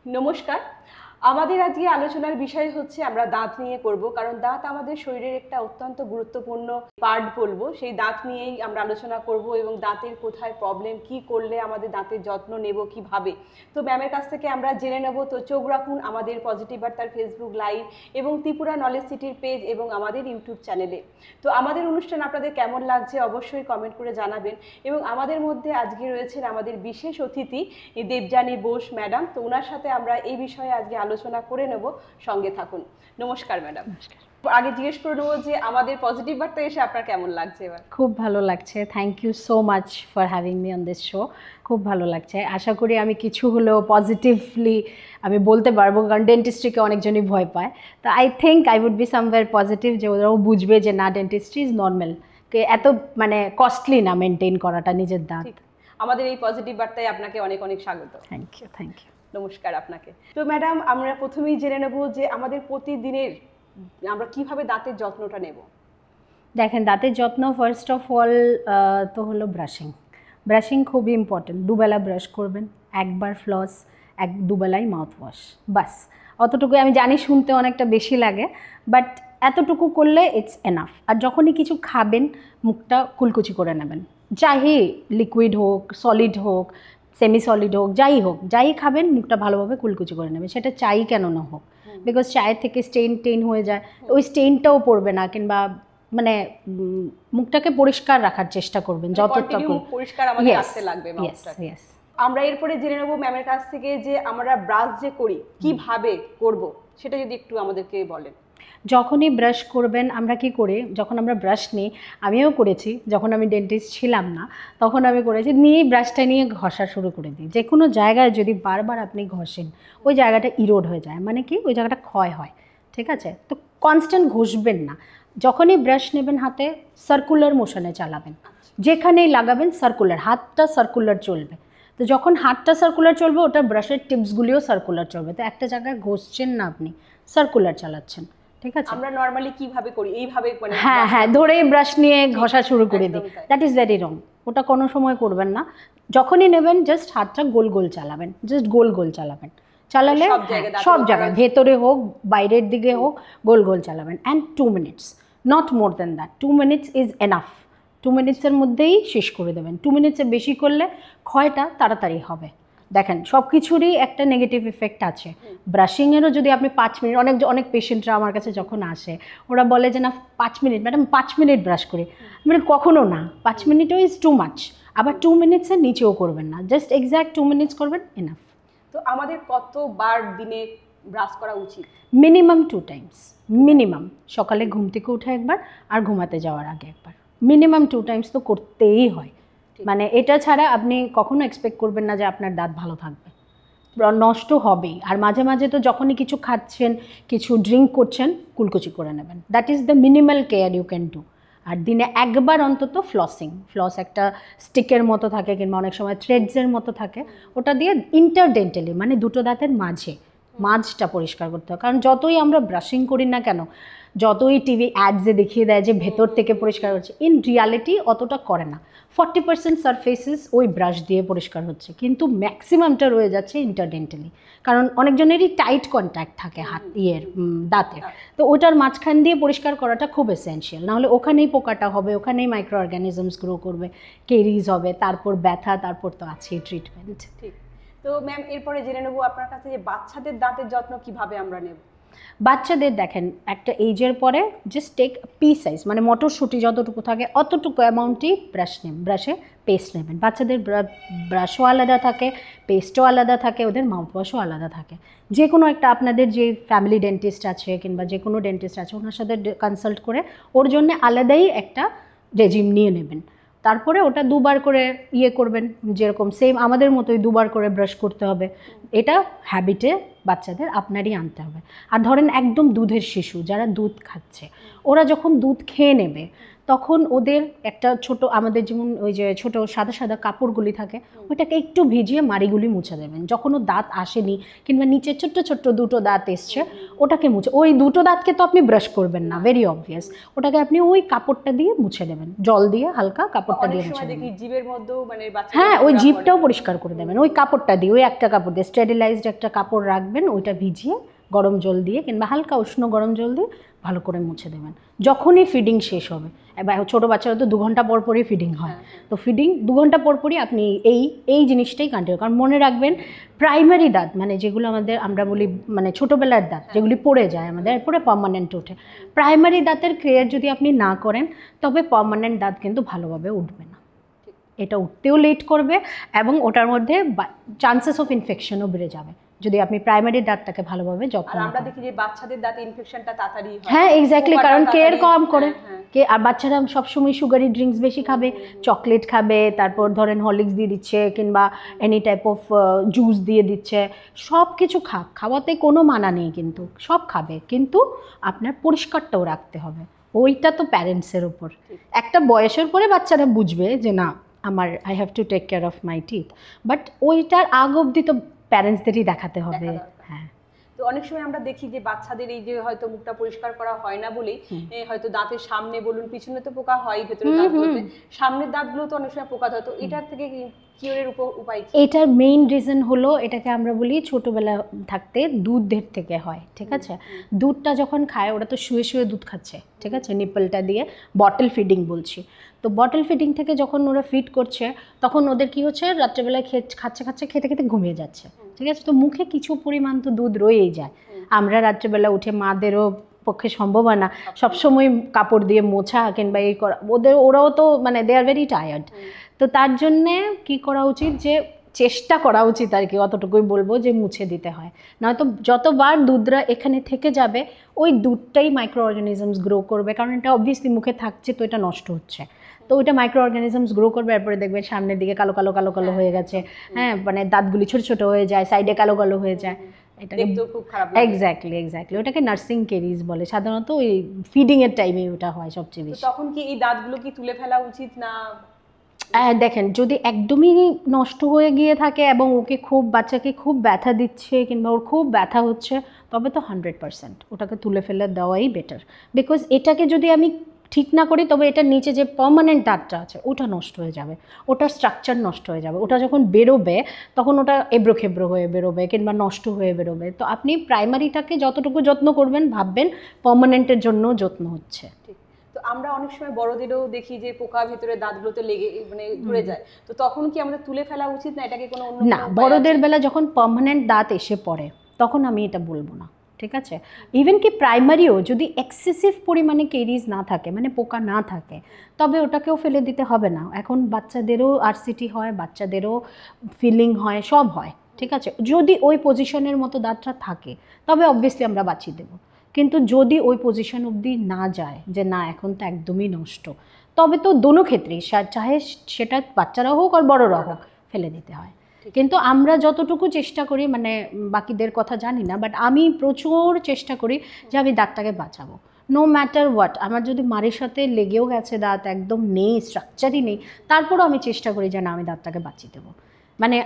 নমস্কার। আমাদের আজকে আলোচনার বিষয় হচ্ছে আমরা দাঁত নিয়ে করব, কারণ দাঁত আমাদের শরীরের একটা অত্যন্ত গুরুত্বপূর্ণ পার্ট বলবো। সেই দাঁত নিয়েই আমরা আলোচনা করব এবং দাঁতের কোথায় প্রবলেম, কি করলে আমাদের দাঁতের যত্ন নেব কিভাবে। তো ম্যামের কাছ থেকে আমরা জেনে নেব। তো চোখ রাখুন আমাদের পজিটিভ বার্তার ফেসবুক লাইভ এবং ত্রিপুরা নলেজ সিটির পেজ এবং আমাদের ইউটিউব চ্যানেলে। তো আমাদের অনুষ্ঠান আপনাদের কেমন লাগছে অবশ্যই কমেন্ট করে জানাবেন। এবং আমাদের মধ্যে আজকে রয়েছেন আমাদের বিশেষ অতিথি দেবযানী বোস ম্যাডাম। তো ওনার সাথে আমরা এই বিষয়ে আজকে আলোচনা করে নেব, সঙ্গে থাকুন। নমস্কার ম্যাডাম। আগে জিজ্ঞেস করে নেবো যে আমাদের পজিটিভ বার্তা এসে আপনার কেমন লাগছে এবার? খুব ভালো লাগছে, thank you so much for having me on this show. খুব ভালো লাগছে, আশা করি আমি কিছু হলেও পজিটিভলি আমি বলতে পারবো, কারণ ডেন্টিস্ট্রিকে অনেকজনই ভয় পায়। তো I think I would be somewhere positive, যে ওরাও বুঝবে যে না, ডেন্টিস্ট্রি ইজ নর্মাল, এত মানে কস্টলি না মেনটেন করাটা নিজের দাঁত। আমাদের এই পজিটিভ বার্তায় আপনাকে অনেক অনেক স্বাগত। Thank you, thank you. নমস্কার আপনাকে। তো ম্যাডাম, আমরা প্রথমেই জেনে নেব যে আমাদের প্রতিদিনের আমরা কিভাবে দাঁতের যত্নটা নেব। দেখেন, দাঁতের যত্ন ফার্স্ট অফ অল তো হলো ব্রাশিং। ব্রাশিং খুবই ইম্পর্টেন্ট। দুবেলা ব্রাশ করবেন, একবার ফ্লস, দুবেলাই মাউথ ওয়াশ, বাস অতটুকু। আমি জানি শুনতে অনেকটা বেশি লাগে, বাট এতটুকু করলে ইটস এনাফ। আর যখনই কিছু খাবেন মুখটা কুলকুচি করে নেবেন, চাহে লিকুইড হোক, সলিড হোক, সেমি সলিড হোক, যাই খাবেন মুখটা ভালোভাবে কুলকুচি করে নেবেন। সেটা চাই কেন না হোক, বিকজ চায়ের থেকে স্টেইন হয়ে যায়, ওই স্টেইনটাও পড়বে না। কিংবা মানে মুখটাকে পরিষ্কার রাখার চেষ্টা করবেন যতটা পরিষ্কার আমাদের রাখতে লাগবে মাউথটাকে। আমরা এরপরে জেনে নেব ম্যামের কাছ থেকে যে আমরা ব্রাশ যে করি কিভাবে করব, সেটা যদি একটু আমাদেরকে বলেন। যখনই ব্রাশ করবেন, আমরা কি করি, যখন আমরা ব্রাশ নিই, আমিও করেছি যখন আমি ডেন্টিস্ট ছিলাম না, তখন আমি করেছি, ব্রাশটা নিয়ে ঘষা শুরু করে দিই। যে কোনো জায়গায় যদি বারবার আপনি ঘষেন, ওই জায়গাটা ইরোড হয়ে যায়, মানে কি ওই জায়গাটা ক্ষয় হয়, ঠিক আছে? তো কনস্ট্যান্ট ঘষবেন না। যখনই ব্রাশ নেবেন হাতে, সার্কুলার মোশনে চালাবেন, যেখানেই লাগাবেন সার্কুলার, হাতটা সার্কুলার চলবে। তো যখন হাতটা সার্কুলার চলবে, ওটা ব্রাশের টিপসগুলিও সার্কুলার চলবে। তো একটা জায়গায় ঘষছেন না, আপনি সার্কুলার চালাচ্ছেন, ঠিক আছে? আমরা নরমালি কিভাবে করি, এইভাবে মানে হ্যাঁ, ধরে ব্রাশ নিয়ে ঘষা শুরু করে দিই, দ্যাট ইজ ভেরি রং। ওটা কোনো সময় করবেন না। যখনই নেবেন জাস্ট হাতটা গোল গোল চালাবেন, জাস্ট গোল গোল চালাবেন। চালালে সব জায়গায়, ভেতরে হোক বাইরের দিকে হোক, গোল গোল চালাবেন। And 2 minutes, not more than that. 2 minutes is enough. 2 মিনিটসের মধ্যেই শেষ করে দেবেন। 2 মিনিটসের বেশি করলে ক্ষয়টা তাড়াতাড়ি হবে। দেখেন, সব কিছুরই একটা নেগেটিভ ইফেক্ট আছে। ব্রাশিংয়েরও যদি আপনি 5 মিনিট, অনেক পেশেন্টরা আমার কাছে যখন আসে, ওরা বলে যে না 5 মিনিট ম্যাডাম, 5 মিনিট ব্রাশ করি। মানে কখনো না, 5 মিনিটও ইজ টু মাচ। আবার 2 মিনিটসের নিচেও করবেন না, জাস্ট এক্স্যাক্ট 2 মিনিটস করবেন, এনাফ। তো আমাদের কতবার দিনে ব্রাশ করা উচিত? Minimum 2 Times, minimum. সকালে ঘুম থেকে উঠে একবার, আর ঘুমাতে যাওয়ার আগে একবার। মিনিমাম 2 টাইমস তো করতেই হয়। মানে এটা ছাড়া আপনি কখনো এক্সপেক্ট করবেন না যে আপনার দাঁত ভালো থাকবে, নষ্ট হবেই। আর মাঝে মাঝে তো যখনই কিছু খাচ্ছেন, কিছু ড্রিঙ্ক করছেন, কুলকুচি করে নেবেন। That is the minimal care you can do. আর দিনে একবার অন্তত ফ্লসিং, ফ্লস একটা স্টিকের মতো থাকে, কিংবা অনেক সময় থ্রেডসের মতো থাকে, ওটা দিয়ে ইন্টারডেন্টালি, মানে দুটো দাঁতের মাঝটা পরিষ্কার করতে হয়। কারণ যতই আমরা ব্রাশিং করি না কেন, যতই টিভি অ্যাডসে দেখিয়ে দেয় যে ভেতর থেকে পরিষ্কার হচ্ছে, ইন রিয়ালিটি অতটা করে না। 40% সারফেসেস ওই ব্রাশ দিয়ে পরিষ্কার হচ্ছে, কিন্তু ম্যাক্সিমামটা রয়ে যাচ্ছে ইন্টারডেন্টালি। কারণ অনেকজনেরই টাইট কন্ট্যাক্ট থাকে দাঁতের, তো ওটার মাঝখান দিয়ে পরিষ্কার করাটা খুব এসেনশিয়াল। নাহলে ওখানেই পোকাটা হবে, ওখানেই মাইক্রো অর্গানিজমস গ্রো করবে, কেরিজ হবে, তারপর ব্যথা, তারপর তো আছেই ট্রিটমেন্ট। ঠিক। তো ম্যাম, এরপরে জেনে নেবো আপনার কাছে যে বাচ্চাদের দাঁতের যত্ন কিভাবে আমরা নেব। বাচ্চাদের দেখেন, একটা এইজের পরে জাস্ট টেক পি সাইজ, মানে মটরশুঁটি যতটুকু থাকে অতটুকু অ্যামাউন্টই ব্রাশে পেস্ট নেবেন। বাচ্চাদের ব্রাশও আলাদা থাকে, পেস্টও আলাদা থাকে, ওদের মাউথওয়াশও আলাদা থাকে। যে কোনো একটা আপনাদের যে ফ্যামিলি ডেন্টিস্ট আছে কিংবা যে কোনো ডেন্টিস্ট আছে, ওনার সাথে কনসাল্ট করে ওর জন্য আলাদাই একটা রেজিম নিয়ে নেবেন। তারপরে ওটা 2 বার করে করবেন, যেরকম সেম আমাদের মতোই 2 বার করে ব্রাশ করতে হবে। এটা হ্যাবিটে বাচ্চাদের আপনারই আনতে হবে। আর ধরেন একদম দুধের শিশু যারা দুধ খাচ্ছে, ওরা যখন দুধ খেয়ে নেবে, তখন ওদের একটা ছোট, আমাদের যেমন ওই যে ছোট সাদা সাদা কাপড়গুলি থাকে, ওইটাকে একটু ভিজিয়ে মাড়িগুলি মুছে দেবেন। যখন ও দাঁত আসেনি কিংবা নিচে ছোট্ট ছোট্ট দুটো দাঁত এসছে, ওটাকে মুছে, ওই দুটো দাঁতকে তো আপনি ব্রাশ করবেন না, ভেরি অবভিয়াস, ওটাকে আপনি ওই কাপড়টা দিয়ে মুছে দেবেন, জল দিয়ে হালকা কাপড়টা দিয়ে মুছে দেবেন। জিভের মধ্যেও মানে হ্যাঁ, ওই জিভটাও পরিষ্কার করে দেবেন ওই কাপড়টা দিয়ে, ওই একটা কাপড় দিয়ে স্টেরিলাইজড একটা কাপড় রাখবেন, ওইটা ভিজিয়ে গরম জল দিয়ে কিংবা হালকা উষ্ণ গরম জল দিয়ে ভালো করে মুছে দেবেন যখনই ফিডিং শেষ হবে। এবার ছোটো বাচ্চারা তো 2 ঘন্টা পর পরই ফিডিং হয়, তো ফিডিং 2 ঘন্টা পর পরই আপনি এই জিনিসটাই কন্টিনিউ, কারণ মনে রাখবেন প্রাইমারি দাঁত মানে যেগুলো আমাদের আমরা বলি মানে ছোটোবেলার দাঁত যেগুলি পড়ে যায় আমাদের, এরপরে পার্মানেন্ট ওঠে, প্রাইমারি দাঁতের কেয়ার যদি আপনি না করেন তবে পার্মানেন্ট দাঁত কিন্তু ভালোভাবে উঠবে না, এটা উঠতেও লেট করবে এবং ওটার মধ্যে চান্সেস অফ ইনফেকশনও বেড়ে যাবে যদি আপনি প্রাইমারি দাঁতটাকে ভালোভাবে যত্ন আমরা দেখি যে বাচ্চাদের দাঁতে ইনফেকশনটা তাড়াতাড়ি হয়। হ্যাঁ এক্স্যাক্টলি, কারণ কেয়ার কম করে আর বাচ্চারা সবসময় সুগারি ড্রিঙ্কস বেশি খাবে, চকলেট খাবে, তারপর ধরেন হরলিক্স দিয়ে দিচ্ছে কিংবা এনি টাইপ অফ জুস দিয়ে দিচ্ছে, সব কিছু খাওয়াতে কোনো মানা নেই, কিন্তু সব খাবে, কিন্তু আপনার পরিষ্কারটাও রাখতে হবে, ওইটা তো প্যারেন্টসের উপর। একটা বয়সের পরে বাচ্চারা বুঝবে যে না আমার I have to take care of my teeth, but ওইটার আগ অবধি তো প্যারেন্টসদেরই দেখাতে হবে। হ্যাঁ, তো অনেক সময় আমরা দেখি যে বাচ্চাদের এই যে হয়তো মুখটা পরিষ্কার করা হয় না বলেই হয়তো দাঁতের সামনে বলুন পিছনে তো পোকা হয়, ভেতরে দাঁতগুলোতে সামনের দাঁতগুলো তো অনেক সময় পোকা হয়, তো এটার থেকে কিওরের উপায় কি? এটার মেইন রিজন হলো, এটাকে আমরা বলি ছোটোবেলা থাকতে দুধের থেকে হয়, ঠিক আছে, দুধটা যখন খায় ওরা তো শুয়ে শুয়ে দুধ খাচ্ছে, ঠিক আছে, নিপলটা দিয়ে বটল ফিডিং বলছি, তো বটল ফিডিং থেকে যখন ওরা ফিড করছে তখন ওদের কি হচ্ছে রাত্রেবেলায় খাচ্ছে খেতে খেতে ঘুমিয়ে যাচ্ছে, ঠিক আছে, তো মুখে কিছু পরিমাণ তো দুধ রয়েই যায়। আমরা রাত্রেবেলা উঠে মাদেরও পক্ষে সম্ভব হয় না সবসময় কাপড় দিয়ে মোছা কিংবা এই করা, ওরাও তো মানে দে আর ভেরি টায়ার্ড, তো তার জন্যে কী করা উচিত, যে চেষ্টা করা উচিত আর কি, অতটুকুই বলবো যে মুছে দিতে হয়, নয়তো যতবার দুধরা এখানে থেকে যাবে ওই দুধটাই মাইক্রো অর্গানিজমস গ্রো করবে, কারণ এটা অবভিয়াসলি মুখে থাকছে তো এটা নষ্ট হচ্ছে, তো ওইটা মাইক্রো অর্গানিজমস গ্রো করবে, এরপরে দেখবে সামনের দিকে কালো কালো কালো কালো হয়ে গেছে, হ্যাঁ মানে দাঁতগুলি ছোটো ছোটো হয়ে যায়, সাইডে কালো কালো হয়ে যায়, এটাকে খুব খারাপ। এক্স্যাক্টলি ওটাকে নার্সিং কেরিজ বলে, সাধারণত ওই ফিডিংয়ের টাইমে ওটা হয় সবচেয়ে বেশি। তখন কি এই দাঁতগুলো কি তুলে ফেলা উচিত না? দেখেন যদি একদমই নষ্ট হয়ে গিয়ে থাকে এবং ওকে বাচ্চাকে খুব ব্যথা দিচ্ছে কিংবা ওর খুব ব্যথা হচ্ছে, তবে তো 100% ওটাকে তুলে ফেলে দেওয়াই বেটার, বিকজ এটাকে যদি আমি ঠিক না করি তবে এটার নিচে যে পার্মানেন্ট দাঁতটা আছে ওটা নষ্ট হয়ে যাবে, ওটার স্ট্রাকচার নষ্ট হয়ে যাবে, ওটা যখন বেরোবে তখন ওটা এবড়ো খেবড়ো হয়ে বেরোবে কিংবা নষ্ট হয়ে বেরোবে, তো আপনি প্রাইমারিটাকে যতটুকু যত্ন করবেন ভাববেন পার্মানেন্টের জন্য যত্ন হচ্ছে। তো আমরা অনেক সময় বড়দেরও দেখি যে পোকা ভেতরে দাঁতগুলোতে লেগে মানে ধরে যায়, তো তখন কি আমাদের তুলে ফেলা উচিত না এটাকে কোনো অন্য? না, বড়দের বেলা যখন পার্মানেন্ট দাঁত এসে পড়ে তখন আমি এটা বলবো না, ঠিক আছে, ইভেন কি প্রাইমারিও যদি এক্সেসিভ পরিমাণে কেরিজ না থাকে মানে পোকা না থাকে তবে ওটাকেও ফেলে দিতে হবে না, এখন বাচ্চাদেরও আরসিটি হয়, বাচ্চাদেরও ফিলিং হয়, সব হয়, ঠিক আছে, যদি ওই পজিশনের মতো দাঁতটা থাকে তবে অবভিয়াসলি আমরা বাঁচিয়ে দেবো, কিন্তু যদি ওই পজিশন অবধি না যায় যে না এখন তো একদমই নষ্ট, তবে তো দোনো ক্ষেত্রেই চাহে সেটা বাচ্চারা হোক আর বড়রা হোক ফেলে দিতে হয়, কিন্তু আমরা যতটুকু চেষ্টা করি মানে বাকিদের কথা জানি না, বাট আমি প্রচুর চেষ্টা করি যে আমি দাঁতটাকে বাঁচাবো, নো ম্যাটার হোয়াট, আমার যদি মাড়ির সাথে লেগেও গেছে দাঁত একদম নেই স্ট্রাকচারই নেই, তারপরও আমি চেষ্টা করি যে না আমি দাঁতটাকে বাঁচিয়ে দেবো, মানে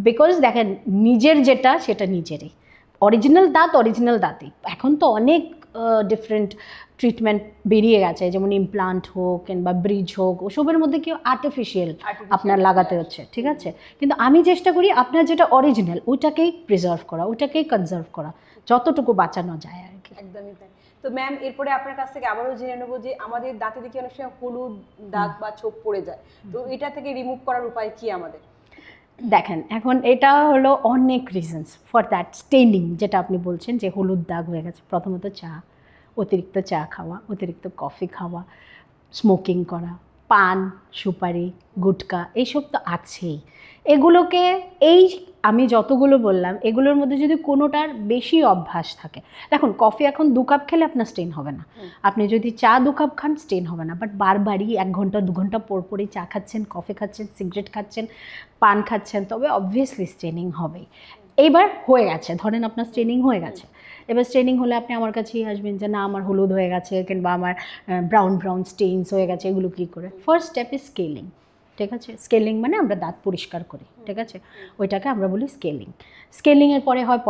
বিকজ দেখেন নিজের যেটা সেটা নিজেরই, অরিজিনাল দাঁতই, এখন তো অনেক ডিফারেন্ট ট্রিটমেন্ট বেরিয়ে গেছে, যেমন ইমপ্লান্ট হোক কিংবা ব্রিজ হোক, ওসবের মধ্যে কি আর্টিফিশিয়াল আপনার লাগাতে হচ্ছে, ঠিক আছে, কিন্তু আমি চেষ্টা করি আপনার যেটা অরিজিনাল ওইটাকেই প্রিজার্ভ করা, ওইটাকেই কনজার্ভ করা, যতটুকু বাঁচানো যায় আর কি। একদমই তাই। তো ম্যাম এরপরে আপনার কাছ থেকে আবারও জেনে নেবো যে আমাদের দাঁতে দেখি অনেক সময় হলুদ দাগ বা ছোপ পড়ে যায়, তো এটা থেকে রিমুভ করার উপায় কি আমাদের? দেখেন এখন এটা হলো অনেক রিজনস ফর দ্যাট স্টেনিং, যেটা আপনি বলছেন যে হলুদ দাগ হয়ে গেছে, প্রথমত অতিরিক্ত চা খাওয়া, অতিরিক্ত কফি খাওয়া, স্মোকিং করা, পান সুপারি গুটকা এইসব তো আছেই, এগুলোকে আমি যতগুলো বললাম এগুলোর মধ্যে যদি কোনোটার বেশি অভ্যাস থাকে, দেখুন কফি এখন 2 কাপ খেলে আপনার স্টেন হবে না, আপনি যদি চা 2 কাপ খান স্টেন হবে না, বাট বারবারই 1 ঘন্টা 2 ঘন্টা পরপরই চা খাচ্ছেন, কফি খাচ্ছেন, সিগারেট খাচ্ছেন, পান খাচ্ছেন, তবে অবভিয়াসলি স্টেনিং হবেই। এইবার হয়ে গেছে, ধরেন আপনার স্টেনিং হয়ে গেছে, এবার স্টেনিং হলে আপনি আমার কাছেই আসবেন যে না আমার হলুদ হয়ে গেছে কিংবা আমার ব্রাউন স্টেইনস হয়ে গেছে, এগুলো কী করে। ফার্স্ট স্টেপ ইজ স্কেলিং, ঠিক আছে। স্কেলিং মানে আমরা দাঁত পরিষ্কার করি, ঠিক আছে, ওইটাকে আমরা বলি স্কেলিং। স্কেলিংয়ের পরে হয়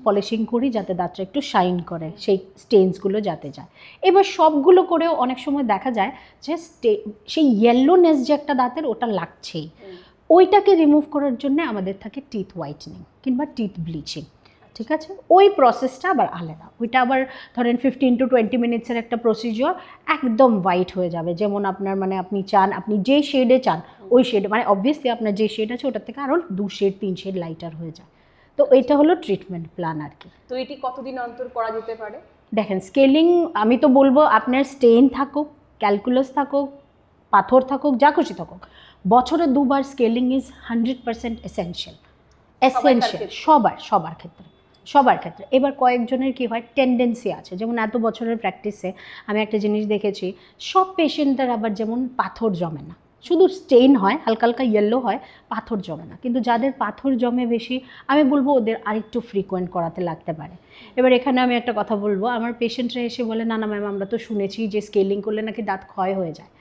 পলিশিং করি যাতে দাঁতটা একটু শাইন করে, সেই স্টেইনসগুলো যাতে যায়। এবার সবগুলো করেও অনেক সময় দেখা যায় যে সেই ইয়েলোনেস যে একটা দাঁতের ওটা লাগছেই, ওইটাকে রিমুভ করার জন্য আমাদের থাকে টিথ হোয়াইটনিং কিংবা টিথ ব্লিচিং, ঠিক আছে। ওই প্রসেসটা আবার আলাদা, ওইটা আবার ধরেন 15 to 20 মিনিটসের একটা প্রসিজিওর, একদম হোয়াইট হয়ে যাবে। যেমন আপনার মানে আপনি চান, আপনি যে শেডে চান ওই শেডে, মানে অবভিয়াসলি আপনার যে শেড আছে ওটার থেকে আরও 2 শেড 3 শেড লাইটার হয়ে যায়। তো এইটা হলো ট্রিটমেন্ট প্ল্যান আর কি। তো এটি কতদিন অন্তর করা যেতে পারে? দেখেন স্কেলিং আমি তো বলবো আপনার স্টেইন থাকুক, ক্যালকুলাস থাকুক, পাথর থাকুক, যা খুশি থাকুক, বছরে 2 বার স্কেলিং ইজ 100% এসেনশিয়াল। সবার ক্ষেত্রে। এবার কয়েকজনের কি হয়, টেন্ডেন্সি আছে, যেমন এত বছরের প্র্যাকটিসে আমি একটা জিনিস দেখেছি, সব পেশেন্টদের আবার যেমন পাথর জমে না, শুধু স্টেইন হয়, হালকা হালকা ইয়েলো হয়, পাথর জমে না। কিন্তু যাদের পাথর জমে বেশি, আমি বলবো ওদের আরেকটু ফ্রিকোয়েন্ট করাতে লাগতে পারে। এবার এখানে আমি একটা কথা বলবো, আমার পেশেন্টরা এসে বলে না ম্যাম আমরা তো শুনেছি যে স্কেলিং করলে নাকি দাঁত ক্ষয় হয়ে যায়।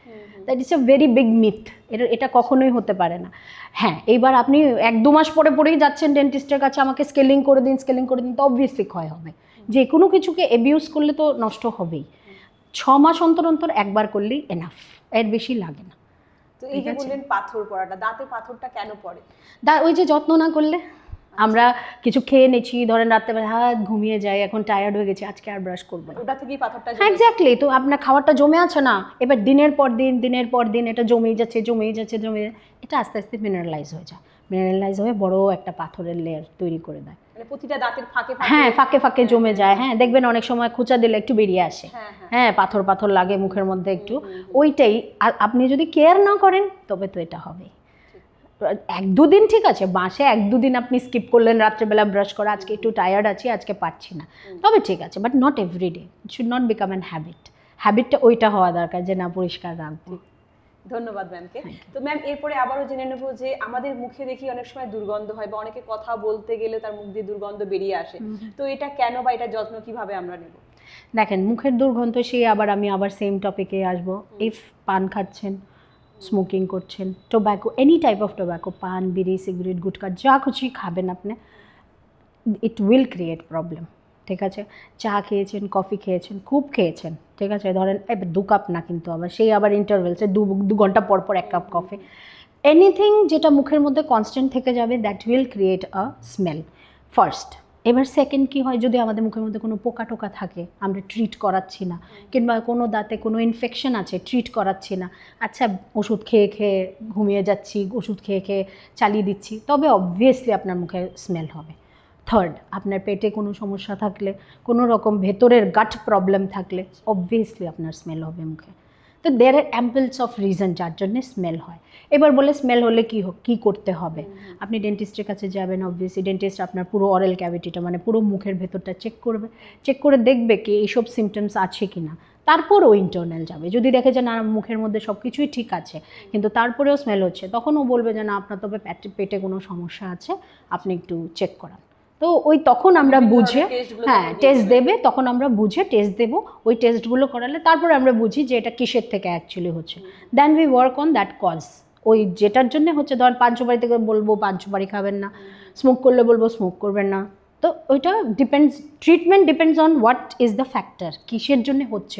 That is a very big myth, এটা কখনোই হতে পারে না। হ্যাঁ, এইবার আপনি 1-2 মাস পরেই যাচ্ছেন ডেন্টিস্টের কাছে, আমাকে স্কেলিং করে দিন তো অবভিয়াসলি ক্ষয় হবে। যে কোনো কিছুকে অ্যাবিউজ করলে তো নষ্ট হবেই। 6 মাস অন্তর একবার করলেই এনাফ, এর বেশি লাগে না। তো এই যে বললেন পাথর পড়াটা, দাঁতে পাথরটা কেন পড়ে? ওই যে যত্ন না করলে, আমরা কিছু খেয়ে নেছি, ধরেন রাত্রেবেলা ঘুমিয়ে যাই, এখন টায়ার্ড হয়ে গেছি, আজকে আর ব্রাশ করবো না, ওটা থেকেই পাথরটা। এক্স্যাক্টলি। তো আপনার খাবারটা জমে আছে না, এবার দিনের পর দিন এটা জমেই যাচ্ছে, এটা আস্তে আস্তে মিনারেলাইজ হয়ে যায়, মিনারেলাইজ হয়ে বড় একটা পাথরের লেয়ার তৈরি করে দেয়। মানে প্রতিটা দাঁতের ফাঁকে ফাঁকে জমে যায়। হ্যাঁ, দেখবেন অনেক সময় খোঁচা দিলে একটু বেরিয়ে আসে, হ্যাঁ পাথর লাগে মুখের মধ্যে একটু, ওইটাই। আপনি যদি কেয়ার না করেন তবে তো এটা হবে। 1-2 দিন ঠিক আছে, মাসে 1-2 দিন আপনি স্কিপ করলেন রাত্রেবেলা ব্রাশ করা, আজকে একটু টায়ার্ড আছি, আজকে পারছি না, তবে ঠিক আছে, but not everyday. It should not become an হ্যাবিটটা ওইটা হওয়া দরকার যে না পরিষ্কার রাখবো। ধন্যবাদ ম্যামকে। তো ম্যাম এরপরে আবারও জেনে নেব যে আমাদের মুখে দেখি অনেক সময় দুর্গন্ধ হয়, বা অনেকে কথা বলতে গেলে তার মুখ দিয়ে দুর্গন্ধ বেরিয়ে আসে, তো এটা কেন বা এটা যত্ন কিভাবে আমরা নেব? দেখেন মুখের দুর্গন্ধ, আমি আবার সেম টপিকে আসবো। ইফ পান খাচ্ছেন, স্মোকিং করছেন, tobacco, any type of tobacco, পান, বিড়ি, সিগারেট, গুটখা, যা কিছু খাবেন আপনি, ইট উইল ক্রিয়েট প্রবলেম, ঠিক আছে। চা খেয়েছেন, কফি খেয়েছেন, খুব খেয়েছেন, ঠিক আছে, ধরেন 2 কাপ না, কিন্তু আবার ইন্টারভেলসে 2 ঘন্টা পর 1 কাপ কফি, এনিথিং যেটা মুখের মধ্যে কনস্ট্যান্ট থেকে যাবে, that will create a smell first. এবার সেকেন্ড কি হয়, যদি আমাদের মুখের মধ্যে কোনো পোকা টোকা থাকে, আমরা ট্রিট করাচ্ছি না, কিংবা কোনো দাঁতে কোনো ইনফেকশন আছে, ট্রিট করাচ্ছি না, আচ্ছা ওষুধ খেয়ে ঘুমিয়ে যাচ্ছি, ওষুধ খেয়ে চালিয়ে দিচ্ছি, তবে অবভিয়াসলি আপনার মুখে স্মেল হবে। থার্ড, আপনার পেটে কোনো সমস্যা থাকলে, কোনো রকম ভেতরের গাট প্রবলেম থাকলে, অবভিয়াসলি আপনার স্মেল হবে মুখে। তো দেয়ার আর অ্যাম্পলস অফ রিজন যার জন্যে স্মেল হয়। এবার বলে স্মেল হলে কী করতে হবে, আপনি ডেন্টিস্টের কাছে যাবেন, অবভিয়াসলি ডেন্টিস্ট আপনার পুরো অরাল ক্যাভিটিটা মানে পুরো মুখের ভেতরটা চেক করে দেখবে কি এইসব সিমটমস আছে কি না, তারপর ও ইন্টারনাল যাবে। যদি দেখে যে না মুখের মধ্যে সব কিছুই ঠিক আছে কিন্তু তারপরেও স্মেল হচ্ছে, তখন ও বলবে যে না আপনার তবে পেটে কোনো সমস্যা আছে, আপনি একটু চেক করান। তো তখন আমরা বুঝে, টেস্ট দেবে, তখন আমরা বুঝে টেস্ট দেবো, ওই টেস্টগুলো করালে তারপরে আমরা বুঝি যে এটা কিসের থেকে অ্যাকচুয়ালি হচ্ছে, then we work on that cause. ওই যেটার জন্য হচ্ছে, ধর পান সুপারি থেকে বলবো পান সুপারি খাবেন না, স্মোক করলে বলবো স্মোক করবেন না, তো ওইটা treatment depends on what is the factor, কিসের জন্য হচ্ছে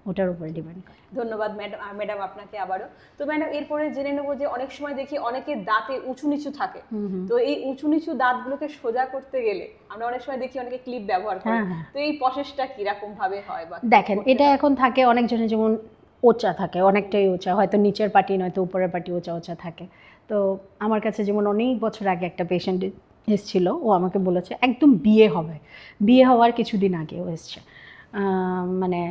ওটার উপরে ডিপেন্ড করে। ধন্যবাদ ম্যাডাম আপনাকে আবারও। তো ম্যাডাম এরপরে জেনে নেবো যে অনেক সময় দেখি অনেকের দাঁতে উঁচু নিচু থাকে, তো এই উঁচু নিচু দাঁতগুলোকে সোজা করতে গেলে আমরা অনেক সময় দেখি অনেকে ক্লিপ ব্যবহার করে, তো এই প্রসেসটা কিরকম ভাবে হয়? বা দেখেন এটা এখন থাকে অনেকজনের, যেমন ওচা থাকে, অনেকটাই ওচা, হয়তো নিচের পাটি নয়তো উপরের পাটি ওচা থাকে। তো আমার কাছে যেমন অনেক বছর আগে একটা পেশেন্ট এসেছিলো, ও আমাকে বলেছে একদম বিয়ে হওয়ার কিছুদিন আগেও এসছে, মানে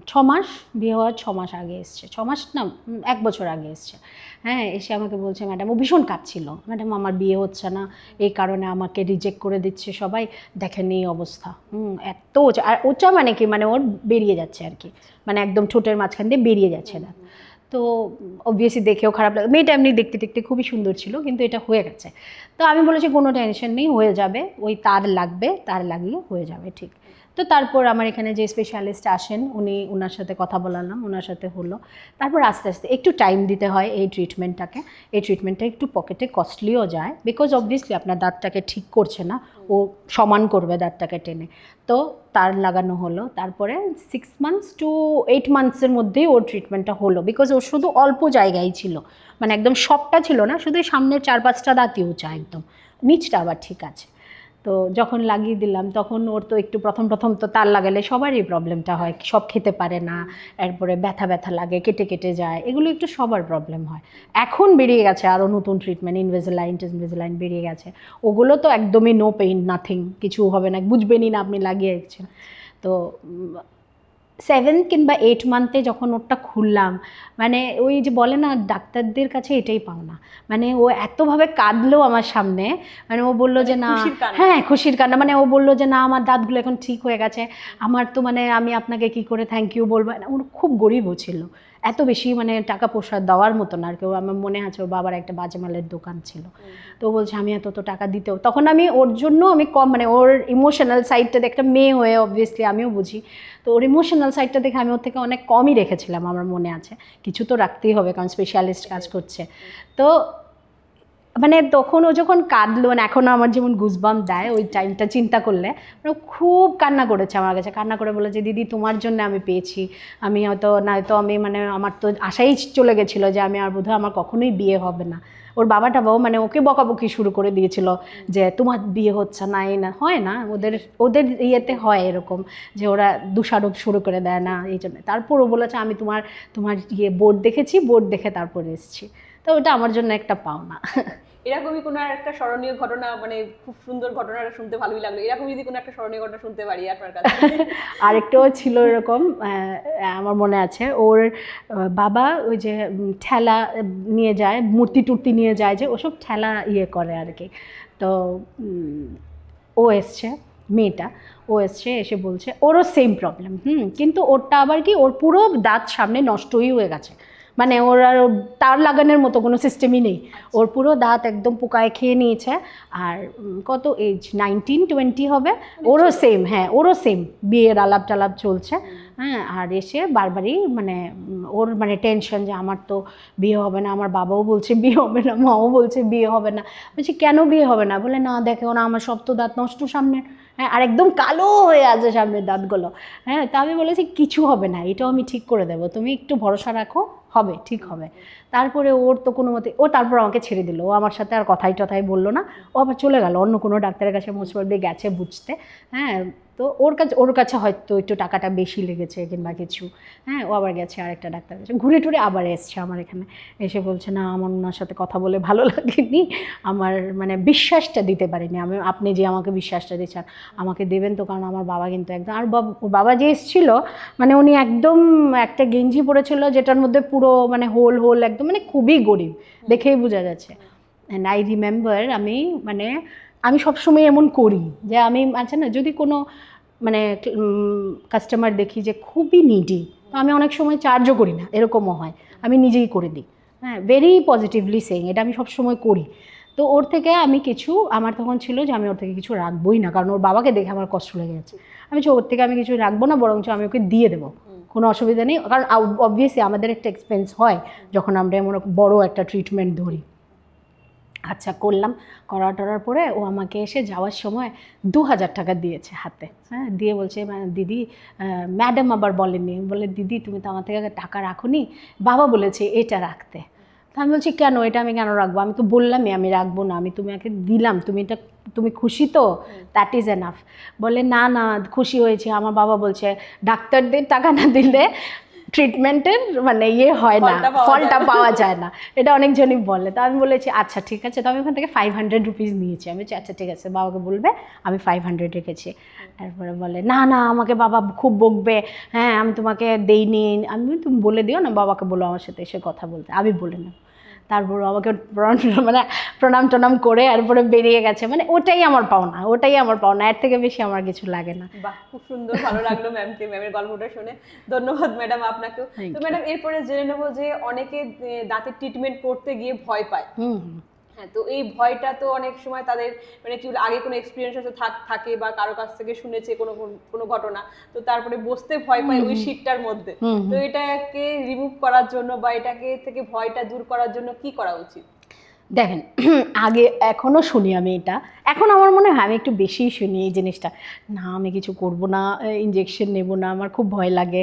6 মাস, বিয়ে হওয়ার 6 মাস আগে এসছে, 6 মাস না 1 বছর আগে এসছে। হ্যাঁ, এসে আমাকে বলছে ম্যাডাম, ও ভীষণ কাঁদছিল, ম্যাডাম আমার বিয়ে হচ্ছে না, এই কারণে আমাকে রিজেক্ট করে দিচ্ছে সবাই, দেখেন এই অবস্থা, এত ওচা। আর ওচা মানে কি, মানে ওর বেরিয়ে যাচ্ছে আর কি, মানে একদম ঠোঁটের মাঝখান দিয়ে বেরিয়ে যাচ্ছে না। তো অবভিয়াসলি দেখেও খারাপ লাগে, মেয়েটা এমনি দেখতে দেখতে খুবই সুন্দর ছিল, কিন্তু এটা হয়ে গেছে। তো আমি বলেছি কোনো টেনশন নেই, হয়ে যাবে, ওই তার লাগবে, তার লাগিয়ে হয়ে যাবে ঠিক। তো তারপর আমার এখানে যে স্পেশালিস্ট আসেন ওনার সাথে কথা বলালাম, ওনার সাথে হলো। তারপর আস্তে আস্তে একটু টাইম দিতে হয় এই ট্রিটমেন্টটাকে। এই ট্রিটমেন্টটা একটু পকেটে কস্টলিও যায়, বিকজ অবভিয়াসলি আপনার দাঁতটাকে ঠিক করছে না, ও সমান করবে দাঁতটাকে টেনে। তো তার লাগানো হলো, তারপরে 6 months to 8 monthsের মধ্যেই ওর ট্রিটমেন্টটা হলো, বিকজ ওর শুধু অল্প জায়গায় ছিল, মানে একদম সবটা ছিল না, শুধু সামনের 4-5টা দাঁতই উঁচা, একদম নিচটা আবার ঠিক আছে। তো যখন লাগিয়ে দিলাম তখন ওর তো একটু প্রথম তো তার লাগালে সবারই প্রবলেমটা হয়, সব খেতে পারে না, এরপরে ব্যথা ব্যথা লাগে, কেটে কেটে যায়, এগুলো একটু সবার প্রবলেম হয়। এখন বেরিয়ে গেছে আরও নতুন ট্রিটমেন্ট, ইনভিসালাইন বেরিয়ে গেছে, ওগুলো তো একদমই নো পেইন, নাথিং, কিছু হবে না, বুঝবেনই না আপনি লাগিয়েছেন। তো 7 কিংবা 8 মান্থে যখন ওরটা খুললাম, মানে ওই যে বলে না ডাক্তারদের কাছে এটাই পাও না, মানে ও এতভাবে কাঁদলো আমার সামনে, মানে ও বললো যে না, হ্যাঁ খুশির কান্না, মানে ও বললো যে না আমার দাঁতগুলো এখন ঠিক হয়ে গেছে, আমার তো মানে আমি আপনাকে কি করে থ্যাংক ইউ বলবো। ওর খুব গরিবও ছিল, এত বেশি মানে টাকা পয়সা দেওয়ার মতো না আর কেউ। আমার মনে আছে ওর বাবার একটা বাজে মালের দোকান ছিল, তো বলছে আমি এত তো টাকা দিতেও, তখন আমি ওর জন্য আমি কম, মানে ওর ইমোশনাল সাইডটা দেখে, একটা মেয়ে হয়ে অবভিয়াসলি আমিও বুঝি, তো ওর ইমোশনাল সাইডটা দেখে আমি ওর থেকে অনেক কমই রেখেছিলাম, আমার মনে আছে কিছু তো রাখতেই হবে কারণ স্পেশালিস্ট কাজ করছে। তো মানে তখন ও যখন কাঁদলো, মানে এখনও আমার যেমন গুজবাম্প দেয় ওই টাইমটা চিন্তা করলে, মানে খুব কান্না করেছে আমার কাছে, কান্না করে বলেছে দিদি তোমার জন্য আমি পেয়েছি, আমি নয়তো আমি মানে আমার তো আশাই চলে গেছিলো যে আমি আর বোধহয় আমার কখনোই বিয়ে হবে না। ওর বাবাটাও মানে ওকে বকাবকি শুরু করে দিয়েছিল যে তোমার বিয়ে হচ্ছে না, এই না হয় না, ওদের ইয়েতে হয় এরকম যে ওরা দোষারোপ শুরু করে দেয় না, এই জন্য। তারপর ও বলেছে আমি তোমার বোর্ড দেখেছি, বোর্ড দেখে তারপরে এসেছি। তো ওটা আমার জন্য একটা পাওনা। এরকমই কোনো একটা স্মরণীয় ঘটনা, মানে খুব সুন্দর ঘটনাটা শুনতে ভালোই লাগলো, এরকম যদি কোনো একটা স্মরণীয় ঘটনা শুনতে পারি আপনার কাছে। আরেকটাও ছিল এরকম, আমার মনে আছে ওর বাবা ওই যে ঠেলা নিয়ে যায়, মূর্তি টুর্তি নিয়ে যায়, যে ওসব ঠেলা ইয়ে করে আর কি। তো ও এসছে, মেয়েটা ও এসে বলছে ওরও সেম প্রবলেম, কিন্তু ওরটা আবার কি, ওর পুরো দাঁত সামনে নষ্টই হয়ে গেছে, মানে ওর আর তার লাগানোর মতো কোনো সিস্টেমই নেই, ওর পুরো দাঁত একদম পোকায় খেয়ে নিয়েছে। আর কত এজ, 19-20 হবে, ওরও সেম, হ্যাঁ ওরও সেম, বিয়ের আলাপ টালাপ চলছে, হ্যাঁ। আর এসে বারবারই মানে ওর মানে টেনশন যে আমার তো বিয়ে হবে না, আমার বাবাও বলছে বিয়ে হবে না, মাও বলছে বিয়ে হবে না। বলছি কেন বিয়ে হবে না? বলে না দেখো না আমার সব তো দাঁত নষ্ট সামনে, হ্যাঁ, আর একদম কালো হয়ে আছে সামনের দাঁতগুলো, হ্যাঁ। তা আমি বলেছি কিছু হবে না, এটাও আমি ঠিক করে দেবো, তুমি একটু ভরসা রাখো, হবে, ঠিক হবে। তারপরে ওর তো কোনো মতে ও তারপর আমাকে ছেড়ে দিল, ও আমার সাথে আর কথাই টথাই বললো না, ও আবার চলে গেল অন্য কোনো ডাক্তারের কাছে, মোস্ট প্রবাবলি গেছে বুঝতে, হ্যাঁ। তো ওর কাছে হয়তো একটু টাকাটা বেশি লেগেছে কিংবা কিছু, হ্যাঁ। ও আবার গেছে আরেকটা ডাক্তারের কাছে, ঘুরে টুরে আবার এসছে আমার এখানে, এসে বলছে না আমার ওনার সাথে কথা বলে ভালো লাগেনি, আমার মানে বিশ্বাসটা দিতে পারিনি আমি, আপনি যে আমাকে বিশ্বাসটা দিচ্ছেন আমাকে দেবেন তো, কারণ আমার বাবা কিন্তু একদম, আর বাবা যে এসেছিলো মানে উনি একদম একটা গেঞ্জি পরেছিল যেটার মধ্যে পুরো মানে হোল একদম, মানে খুবই গরিব, দেখেই বোঝা যাচ্ছে। অ্যান্ড আই রিমেম্বার আমি সবসময় এমন করি যে আমি আছে না, যদি কোনো মানে কাস্টমার দেখি যে খুবই নিডি, তো আমি অনেক সময় চার্জও করি না, এরকমও হয়, আমি নিজেই করে দিই, হ্যাঁ। ভেরি পজিটিভলি সেইং, এটা আমি সবসময় করি। তো ওর থেকে আমি কিছু, আমার তখন ছিল যে আমি ওর থেকে কিছু রাখবোই না, কারণ ওর বাবাকে দেখে আমার কষ্ট লেগে যাচ্ছে, আমি ওর থেকে আমি কিছু রাখবো না, বরঞ্চ আমি ওকে দিয়ে দেবো, কোনো অসুবিধা নেই, কারণ অবভিয়াসলি আমাদের একটা এক্সপেন্স হয় যখন আমরা এমন বড় একটা ট্রিটমেন্ট ধরি। আচ্ছা করলাম, করার পরে ও আমাকে এসে যাওয়ার সময় 2000 টাকা দিয়েছে হাতে, হ্যাঁ। দিয়ে বলছে দিদি, ম্যাডাম আবার বলেনি, বলে দিদি তুমি তো আমার থেকে টাকা রাখোনি, বাবা বলেছে এটা রাখতে। তা আমি বলছি কেন, এটা আমি কেন রাখবো, আমি তো বললামই আমি রাখবো না, আমি তোমাকে দিলাম, তুমি খুশি তো, দ্যাট ইজ এনাফ। বলে না খুশি হয়েছে, আমার বাবা বলছে ডাক্তারদের টাকা না দিলে ট্রিটমেন্টের মানে ইয়ে হয় না, ফলটা পাওয়া যায় না, এটা অনেকজনই বলে। তো আমি বলেছি আচ্ছা ঠিক আছে, তো আমি ওখান থেকে 500 রুপিস নিয়েছি, আমি বলছি আচ্ছা ঠিক আছে বাবাকে বলবে আমি 500 রেখেছি। তারপরে বলে না আমাকে বাবা খুব বকবে, হ্যাঁ আমি তোমাকে দেইনি, তুমি বলে দিও না, বাবাকে বলো আমার সাথে এসে কথা বলতে, আমি বলে নেব। তারপর আমাকে মানে প্রণাম টনাম করে এরপরে বেরিয়ে গেছে, মানে ওটাই আমার পাওনা, ওটাই আমার পাওনা, এর থেকে বেশি আমার কিছু লাগে না। বাহ, খুব সুন্দর, ভালো লাগলো ম্যামের গল্পটা শুনে। ধন্যবাদ ম্যাডাম আপনাকেও। তো ম্যাডাম এরপরে জেনে নেবো যে অনেকে দাঁতের ট্রিটমেন্ট করতে গিয়ে ভয় পায়। হ্যাঁ, তো এই ভয়টা তো অনেক সময় তাদের মানে কি আগে কোনো এক্সপিরিয়েন্স হয়তো থাকে বা কারো কাছ থেকে শুনেছে কোনো ঘটনা, তো তারপরে বসতে ভয় পায় ওই সিটটার মধ্যে। তো এটাকে রিমুভ করার জন্য বা এটাকে থেকে ভয়টা দূর করার জন্য কি করা উচিত? দেখেন, আগে এখনও শুনি আমি এটা, এখন আমার মনে হয় আমি একটু বেশিই শুনি এই জিনিসটা, না আমি কিছু করব না, ইঞ্জেকশন নেব না, আমার খুব ভয় লাগে,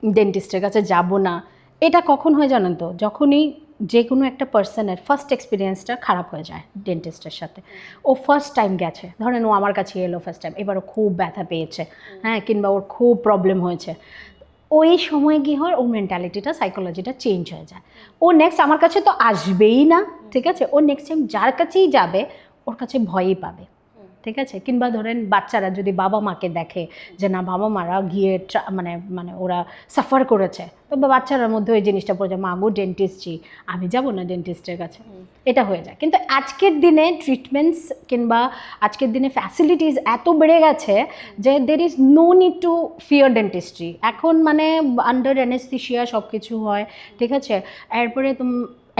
ডেন্টিস্টের কাছে যাব না। এটা কখন হয় জানেন তো, যখনই যে কোনো একটা পার্সনের ফার্স্ট এক্সপিরিয়েন্সটা খারাপ হয়ে যায় ডেন্টিস্টের সাথে। ও ফার্স্ট টাইম গেছে, ধরেন ও আমার কাছে এলো ফার্স্ট টাইম, এবারও খুব ব্যথা পেয়েছে, হ্যাঁ, কিংবা ওর খুব প্রবলেম হয়েছে, ওই সময় কি হয়, ওর মেন্টালিটিটা সাইকোলজিটা চেঞ্জ হয়ে যায়। ও নেক্সট আমার কাছে তো আসবেই না, ঠিক আছে, ও নেক্সট টাইম যার কাছেই যাবে ওর কাছে ভয়ই পাবে, ঠিক আছে। কিংবা ধরেন বাচ্চারা যদি বাবা মাকে দেখে যে না বাবা মারা গিয়ে মানে মানে ওরা সাফার করেছে, তো বাচ্চারার মধ্যে ওই জিনিসটা পড়ে যায়, মা গো ডেন্টিস্টজি, আমি যাব না ডেন্টিস্টের কাছে, এটা হয়ে যায়। কিন্তু আজকের দিনে ট্রিটমেন্টস কিংবা আজকের দিনে ফ্যাসিলিটিস এত বেড়ে গেছে যে there is no need to fear dentistry. এখন মানে আন্ডার অ্যানেস্থেসিয়া সব কিছু হয়, ঠিক আছে। এরপরে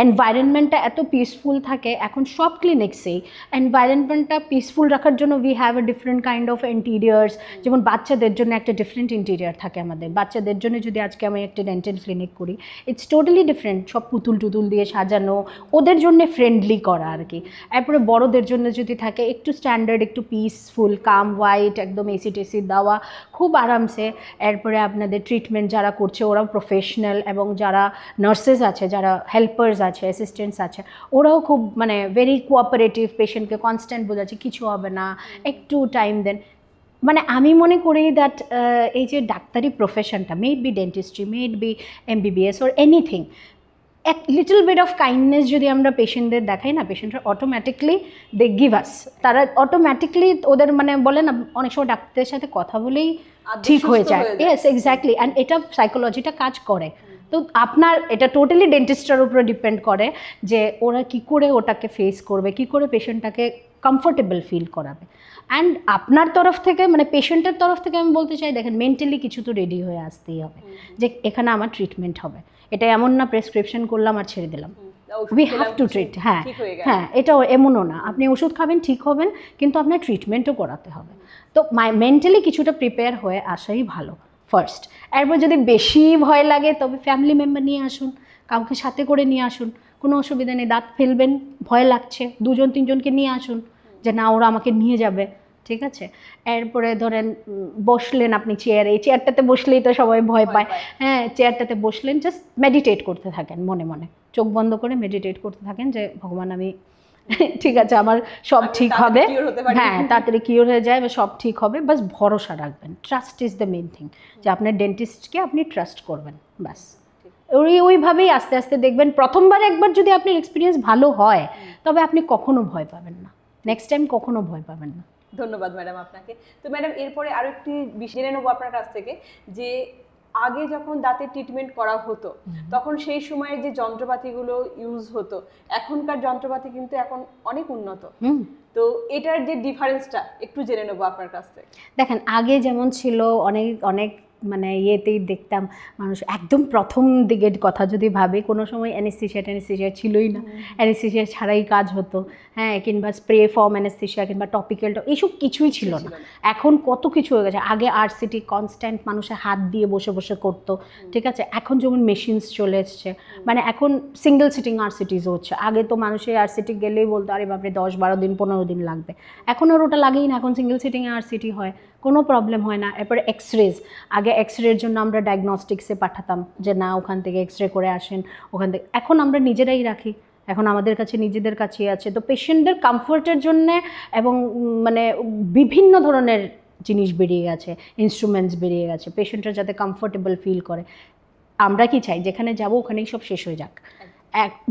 এনভায়রনমেন্টটা এত পিসফুল থাকে এখন সব ক্লিনিক্সেই। এনভায়রনমেন্টটা পিসফুল রাখার জন্য we have a different kind of interiors, যেমন বাচ্চাদের জন্য একটা ডিফারেন্ট ইন্টিরিয়ার থাকে আমাদের। বাচ্চাদের জন্য যদি আজকে আমি একটা ডেন্টাল ক্লিনিক করি, ইটস টোটালি ডিফারেন্ট, সব পুতুল টুতুল দিয়ে সাজানো, ওদের জন্য ফ্রেন্ডলি করা আর কি। এরপরে বড়োদের জন্য যদি থাকে একটু স্ট্যান্ডার্ড, একটু পিসফুল, কাম হোয়াইট, একদম এসি টেসি দেওয়া, খুব আরামসে। এরপরে আপনাদের ট্রিটমেন্ট যারা করছে ওরাও প্রফেশনাল, এবং যারা নার্সেস আছে, যারা হেল্পার্স আছে, অ্যাসিস্ট্যান্টস আছে, ওরাও খুব মানে ভেরি কোঅপারেটিভ, পেশেন্টকে কনস্ট্যান্ট বোঝাচ্ছে কিছু হবে না, একটু টাইম দেন। মানে আমি মনে করি দ্যাট এই যে ডাক্তারি প্রফেশনটা, maybe dentistry, maybe MBBS or anything, এক লিটল বিট অফ কাইন্ডনেস যদি আমরা পেশেন্টদের দেখাই না, পেশেন্টরা অটোমেটিকলি দে গিভ আস, তারা অটোমেটিকলি ওদের মানে বলে না অনেক সময় ডাক্তারের সাথে কথা বলেই ঠিক হয়ে যায়। ইয়েস, এক্স্যাক্টলি, অ্যান্ড এটা সাইকোলজিটা কাজ করে। তো আপনার এটা টোটালি ডেন্টিস্টের উপরে ডিপেন্ড করে যে ওরা কি করে ওটাকে ফেস করবে, কি করে পেশেন্টটাকে কমফোর্টেবল ফিল করাবে। অ্যান্ড আপনার তরফ থেকে মানে পেশেন্টের তরফ থেকে আমি বলতে চাই, দেখেন মেন্টালি কিছু তো রেডি হয়ে আসতেই হবে যে এখানে আমার ট্রিটমেন্ট হবে। এটা এমন না প্রেসক্রিপশন করলাম আর ছেড়ে দিলাম, উই হ্যাভ টু ট্রিট। হ্যাঁ হ্যাঁ, এটাও এমনও না, আপনি ওষুধ খাবেন ঠিক হবেন, কিন্তু আপনার ট্রিটমেন্টও করাতে হবে। তো মেন্টালি কিছুটা প্রিপেয়ার হয়ে আসাই ভালো ফার্স্ট। এরপর যদি বেশি ভয় লাগে তবে ফ্যামিলি মেম্বার নিয়ে আসুন, কাউকে সাথে করে নিয়ে আসুন, কোনো অসুবিধা নেই। দাঁত ফেলবেন, ভয় লাগছে, 2-3জনকে নিয়ে আসুন, যে না ওরা আমাকে নিয়ে যাবে, ঠিক আছে। এরপরে ধরেন বসলেন আপনি চেয়ারে, এই চেয়ারটাতে বসলেই তো সবাই ভয় পায়, হ্যাঁ, চেয়ারটাতে বসলেন, জাস্ট মেডিটেট করতে থাকেন, মনে মনে চোখ বন্ধ করে মেডিটেট করতে থাকেন যে ভগবান আমি ঠিক আছে, আমার সব ঠিক হবে, হ্যাঁ তাড়াতাড়ি কিওর হয়ে যায় বা সব ঠিক হবে, বাস ভরসা রাখবেন। Trust is the main thing, যে আপনার ডেন্টিস্টকে আপনি ট্রাস্ট করবেন, বাস। ওইভাবেই আস্তে আস্তে দেখবেন, প্রথমবার একবার যদি আপনার এক্সপিরিয়েন্স ভালো হয় তবে আপনি কখনো ভয় পাবেন না, নেক্সট টাইম কখনো ভয় পাবেন না। ধন্যবাদ ম্যাডাম আপনাকে। তো ম্যাডাম এরপরে আরো একটি বিষয় জেনে নেবো আপনার কাছ থেকে, যে আগে যখন দাঁতের ট্রিটমেন্ট করা হতো তখন সেই সময়ের যে যন্ত্রপাতিগুলো ইউজ হতো, এখনকার যন্ত্রপাতি কিন্তু এখন অনেক উন্নত, তো এটার যে ডিফারেন্সটা একটু জেনে নেবো আপনার কাছ থেকে। দেখেন আগে যেমন ছিল, অনেক অনেক মানে ইয়েতেই দেখতাম মানুষ, একদম প্রথম দিকের কথা যদি ভাবি, কোনো সময় অ্যানেস্থেসিয়া ছিলই না, অ্যানেস্থেসিয়া ছাড়াই কাজ হতো, হ্যাঁ, কিংবা স্প্রে ফর্ম অ্যানেস্থেসিয়া কিংবা টপিক্যাল, এইসব কিছুই ছিল না। এখন কত কিছু হয়ে গেছে। আগে আরসিটি কনস্ট্যান্ট মানুষের হাত দিয়ে বসে বসে করতো, ঠিক আছে। এখন যেমন মেশিনস চলে এসছে, মানে এখন সিঙ্গেল সিটিং আরসিটিসও হচ্ছে। আগে তো মানুষের আরসিটি গেলেই বলতো আরে বাপরে 10-12 দিন 15 দিন লাগবে, এখন আর ওটা লাগেই না, এখন সিঙ্গেল সিটিংয়ে আরসিটি হয়, কোনো প্রবলেম হয় না। এরপরে এক্সরেজ, আগে এক্সরের জন্য আমরা ডায়াগনস্টিক্সে পাঠাতাম যে না ওখান থেকে এক্সরে করে আসেন, ওখান থেকে, এখন আমরা নিজেরাই রাখি, এখন আমাদের কাছে নিজেদের কাছেই আছে। তো পেশেন্টদের কমফোর্টের জন্যে এবং মানে বিভিন্ন ধরনের জিনিস বেরিয়ে গেছে, ইনস্ট্রুমেন্টস বেরিয়ে গেছে, পেশেন্টরা যাতে কমফোর্টেবল ফিল করে। আমরা কি চাই যেখানে যাব ওখানেই সব শেষ হয়ে যাক,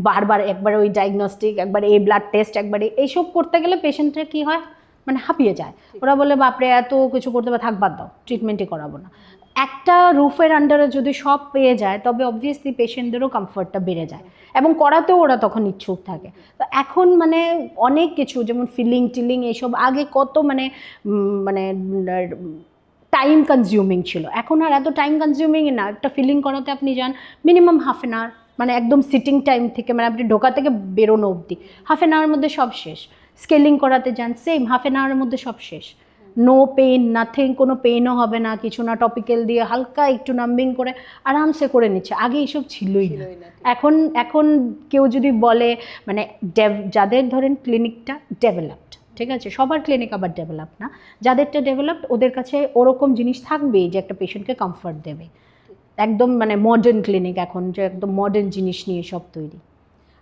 বারবার একবারে ওই ডায়াগনস্টিক, একবারে এই ব্লাড টেস্ট, একবারে এইসব করতে গেলে পেশেন্টরা কী হয়, মানে হাঁপিয়ে যায়, ওরা বলে বাপরে এত কিছু করতে হবে, থাক বাদ দাও, ট্রিটমেন্টই করাবো না। একটা রুফের আন্ডারে যদি সব পেয়ে যায় তবে অবভিয়াসলি পেশেন্টদেরও কমফর্টটা বেড়ে যায় এবং করাতেও ওরা তখন ইচ্ছুক থাকে। তো এখন মানে অনেক কিছু যেমন ফিলিং টিলিং এইসব আগে কত মানে মানে টাইম কনজিউমিং ছিল, এখন আর এত টাইম কনজিউমিংই না। একটা ফিলিং করাতে আপনি যান মিনিমাম হাফ অ্যান আওয়ার, মানে একদম সিটিং টাইম থেকে মানে আপনি ঢোকা থেকে বেরোনো অবধি হাফ অ্যান আওয়ারের মধ্যে সব শেষ। স্কেলিং করাতে যান সেম হাফ অ্যান আওয়ারের মধ্যে সব শেষ। নো পেইন নাথিং, কোনো পেইনও হবে না কিছু না, টপিক্যাল দিয়ে হালকা একটু নাম্বিং করে আরামসে করে নিচ্ছে। আগে এইসব ছিলই না। এখন কেউ যদি বলে মানে যাদের ধরেন ক্লিনিকটা ডেভেলপড, ঠিক আছে, সবার ক্লিনিক আবার ডেভেলপ না, যাদেরটা ডেভেলপড ওদের কাছে ওরকম জিনিস থাকবেই যে একটা পেশেন্টকে কমফর্ট দেবে। একদম মানে মডার্ন ক্লিনিক এখন, যে একদম মডার্ন জিনিস নিয়ে সব তৈরি।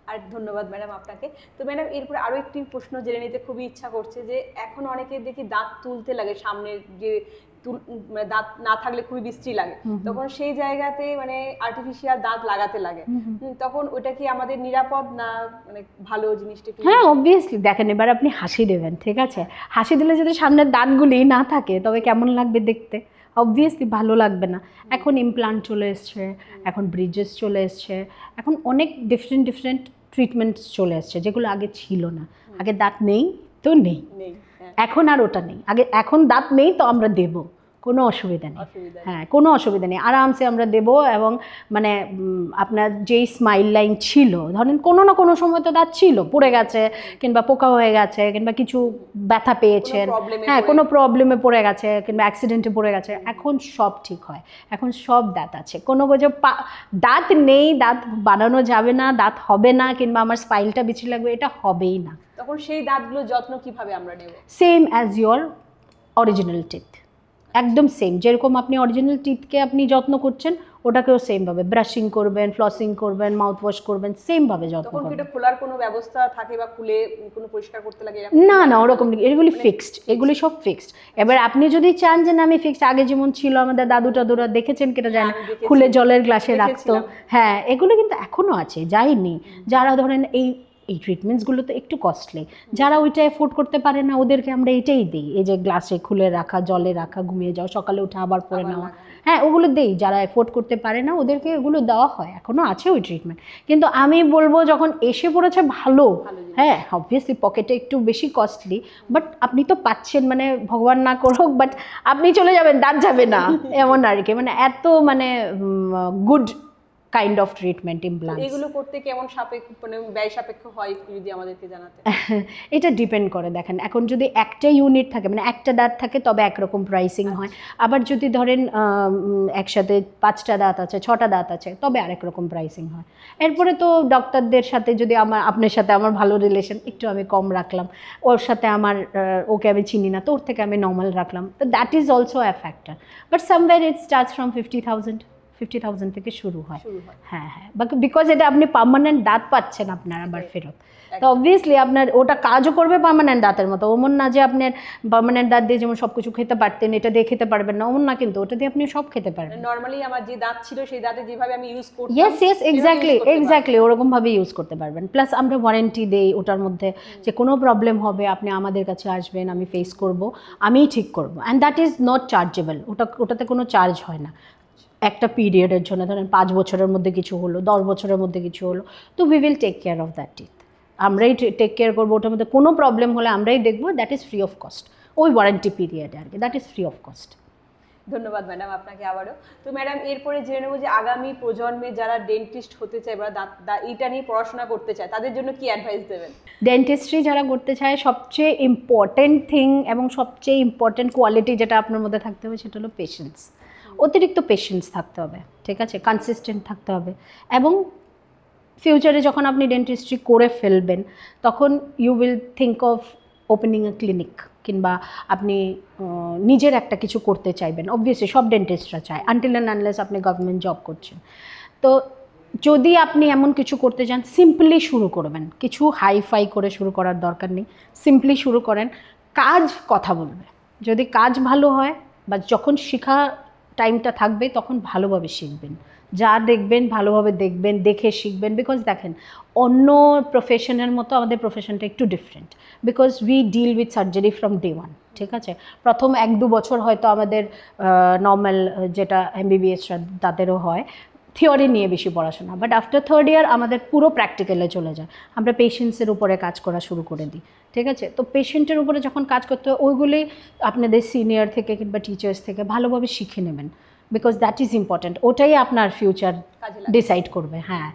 আর ধন্যবাদ ম্যাডাম আপনাকে। তো ম্যাডাম এরপরে আরও একটি প্রশ্ন জেনে নিতে খুবই ইচ্ছা করছে যে এখন অনেকে দেখি দাঁত তুলতে লাগে, সামনের যে মানে দাঁত না থাকলে খুবই বিশ্রী লাগে, তখন সেই জায়গাতে মানে আর্টিফিশিয়াল দাঁত লাগাতে লাগে, তখন ওটা কি আমাদের নিরাপদ না মানে ভালো জিনিসটা? হ্যাঁ অবভিয়াসলি দেখেন, এবার আপনি হাসি দেবেন, ঠিক আছে, হাসি দিলে যদি সামনের দাঁতগুলি না থাকে তবে কেমন লাগবে দেখতে? অবভিয়াসলি ভালো লাগবে না। এখন ইমপ্লান্ট চলে এসছে, এখন ব্রিজেস চলে এসছে, এখন অনেক ডিফারেন্ট ট্রিটমেন্টস চলে এসছে যেগুলো আগে ছিল না। আগে দাঁত নেই তো নেই, এখন আর ওটা নেই। এখন দাঁত নেই তো আমরা দেব, কোনো অসুবিধা নেই। হ্যাঁ কোনো অসুবিধা নেই, আরামসে আমরা দেব। এবং মানে আপনার যেই স্মাইল লাইন ছিল, ধরেন কোনো না কোনো সময় তো দাঁত ছিল পড়ে গেছে কিংবা পোকা হয়ে গেছে কিংবা কিছু ব্যথা পেয়েছেন, হ্যাঁ কোনো প্রবলেমে পড়ে গেছে কিংবা অ্যাক্সিডেন্টে পড়ে গেছে, এখন সব ঠিক হয়, এখন সব দাঁত আছে। কোনো যে দাঁত নেই, দাঁত বানানো যাবে না, দাঁত হবে না কিংবা আমার স্পাইলটা বিচ্ছিরি লাগবে, এটা হবেই না। তখন সেই দাঁতগুলোর যত্ন কিভাবে আমরা নেব? Same as your original teeth, একদম সেম। যেরকম আপনি অরিজিনাল টিথকে আপনি যত্ন করছেন ওটাকেও সেমভাবে ব্রাশিং করবেন, ফ্লসিং করবেন, মাউথ ওয়াশ করবেন, সেমভাবে যত্ন করবেন। তখন কি এটা খোলার কোনো ব্যবস্থা থাকে বা খুলে কোনো পরিষ্কার করতে লাগে? না না ওরকম নেই, এগুলি ফিক্সড, এগুলি সব ফিক্সড। এবার আপনি যদি চান যে না আমি ফিক্সড, আগে যেমন ছিল আমাদের দাদু টাদুরা দেখেছেন কেটে যায় না, খুলে জলের গ্লাসে রাখতো, হ্যাঁ এগুলো কিন্তু এখনও আছে, যায়নি। যারা ধরেন এই ট্রিটমেন্টসগুলো তো একটু কস্টলি, যারা ওইটা এফোর্ড করতে পারে না ওদেরকে আমরা এটাই দিই, এই যে গ্লাসে খুলে রাখা, জলে রাখা, ঘুমিয়ে যাও, সকালে উঠে আবার পরে নেওয়া, হ্যাঁ ওগুলো দিই। যারা এফোর্ড করতে পারে না ওদেরকে এগুলো দেওয়া হয়, এখনও আছে ওই ট্রিটমেন্ট। কিন্তু আমি বলবো যখন এসে পড়েছে ভালো, হ্যাঁ অবভিয়াসলি পকেটে একটু বেশি কস্টলি, বাট আপনি তো পাচ্ছেন, মানে ভগবান না করুক বাট আপনি চলে যাবেন, দাঁত যাবে না এমন আর কি, মানে এত মানে good kind of treatment implant. এগুলো করতে কেমন সাপেক্ষ মানে ব্যয় সাপেক্ষ হয় যদি আমাদেরকে জানাতে? এটা ডিপেন্ড করে, দেখেন এখন যদি একটা ইউনিট থাকে মানে একটা দাঁত থাকে তবে একরকম প্রাইসিং হয়, আবার যদি ধরেন একসাথে 5টা দাঁত আছে, 6টা দাঁত আছে তবে আরেক রকম প্রাইসিং হয়। এরপরে তো ডক্টরদের সাথে যদি আপনার সাথে আমার ভালো রিলেশন, একটু আমি কম রাখলাম, ওর সাথে আমার ওকে আমি চিনি না তো ওর থেকে আমি নর্মাল রাখলাম, তো that is also a factor. But somewhere it starts from 50,000 থেকে শুরু হয়। হ্যাঁ হ্যাঁ, বিকজ এটা আপনি পার্মানেন্ট দাঁত পাচ্ছেন আপনার আবার ফেরত, তো অবভিয়াসলি আপনার ওটা কাজও করবে পার্মানেন্ট দাঁতের মতো। ওমন না যে আপনার পার্মানেন্ট দাঁত দিয়ে যেমন সব কিছু খেতে পারতেন এটা দিয়ে খেতে পারবেন না, ওমন না, কিন্তু ওটা দিয়ে আপনি সব খেতে পারবেন। নরমালি আমার যে দাঁত ছিল সেই দাঁতে যেভাবে আমি ইউজ করতাম, ইয়েস এক্স্যাক্টলি ওরকমভাবে ইউজ করতে পারবেন। প্লাস আমরা ওয়ারেন্টি দেই ওটার মধ্যে, যে কোনো প্রবলেম হবে আপনি আমাদের কাছে আসবেন, আমি ফেস করব, আমিই ঠিক করব, and that is not chargeable. ওটাতে কোনো চার্জ হয় না একটা পিরিয়ডের জন্য। ধরেন 5 বছরের মধ্যে কিছু হলো, 10 বছরের মধ্যে কিছু হলো, তো we will take care of that teeth, আমরাই টেক কেয়ার করবো। ওটার মধ্যে কোনো প্রবলেম হলে আমরাই দেখবো, that is free of cost, ওই ওয়ারেন্টি পিরিয়ডে আর কি, that is free of cost. ধন্যবাদ ম্যাডাম আপনাকে আবারও। তো ম্যাডাম এরপরে জেনে নেবো যে আগামী প্রজন্মে যারা ডেন্টিস্ট হতে চায় বা এইটা নিয়ে পড়াশোনা করতে চায় তাদের জন্য কি অ্যাডভাইস দেবেন? ডেন্টিস্ট্রি যারা করতে চায় সবচেয়ে ইম্পর্টেন্ট থিং এবং সবচেয়ে ইম্পর্টেন্ট কোয়ালিটি যেটা আপনার মধ্যে থাকতে হবে সেটা হলো পেশেন্স। অতিরিক্ত পেশেন্স থাকতে হবে, ঠিক আছে, কনসিস্টেন্ট থাকতে হবে। এবং ফিউচারে যখন আপনি ডেন্টিস্ট্রি করে ফেলবেন তখন you will think of opening a clinic, কিংবা আপনি নিজের একটা কিছু করতে চাইবেন। অবভিয়াসলি সব ডেন্টিস্টরা চায়, আনটিল অ্যান্ড আনলেস আপনি গভর্নমেন্ট জব করছেন। তো যদি আপনি এমন কিছু করতে চান সিম্পলি শুরু করবেন, কিছু হাইফাই করে শুরু করার দরকার নেই, সিম্পলি শুরু করেন। কাজ কথা বলবে, যদি কাজ ভালো হয় বা যখন শেখা টাইমটা থাকবে তখন ভালোভাবে শিখবেন, যা দেখবেন ভালোভাবে দেখবেন, দেখে শিখবেন। বিকজ দেখেন অন্য প্রফেশনের মতো আমাদের প্রফেশনটা একটু different, because we deal with surgery from day 1, ঠিক আছে। প্রথম 1-2 বছর হয়তো আমাদের নর্মাল যেটা এমবিবিএসরা তাদেরও হয় থিওরি নিয়ে বেশি পড়াশোনা, বাট আফটার 3rd ইয়ার আমাদের পুরো প্র্যাকটিক্যালে চলে যায়। আমরা পেশেন্টসের উপরে কাজ করা শুরু করে দিই, ঠিক আছে। তো পেশেন্টের উপরে যখন কাজ করতে হয় ওইগুলি আপনাদের সিনিয়র থেকে কিংবা টিচার্স থেকে ভালোভাবে শিখে নেবেন, বিকজ দ্যাট ইজ ইম্পর্ট্যান্ট, ওটাই আপনার ফিউচার ডিসাইড করবে। হ্যাঁ,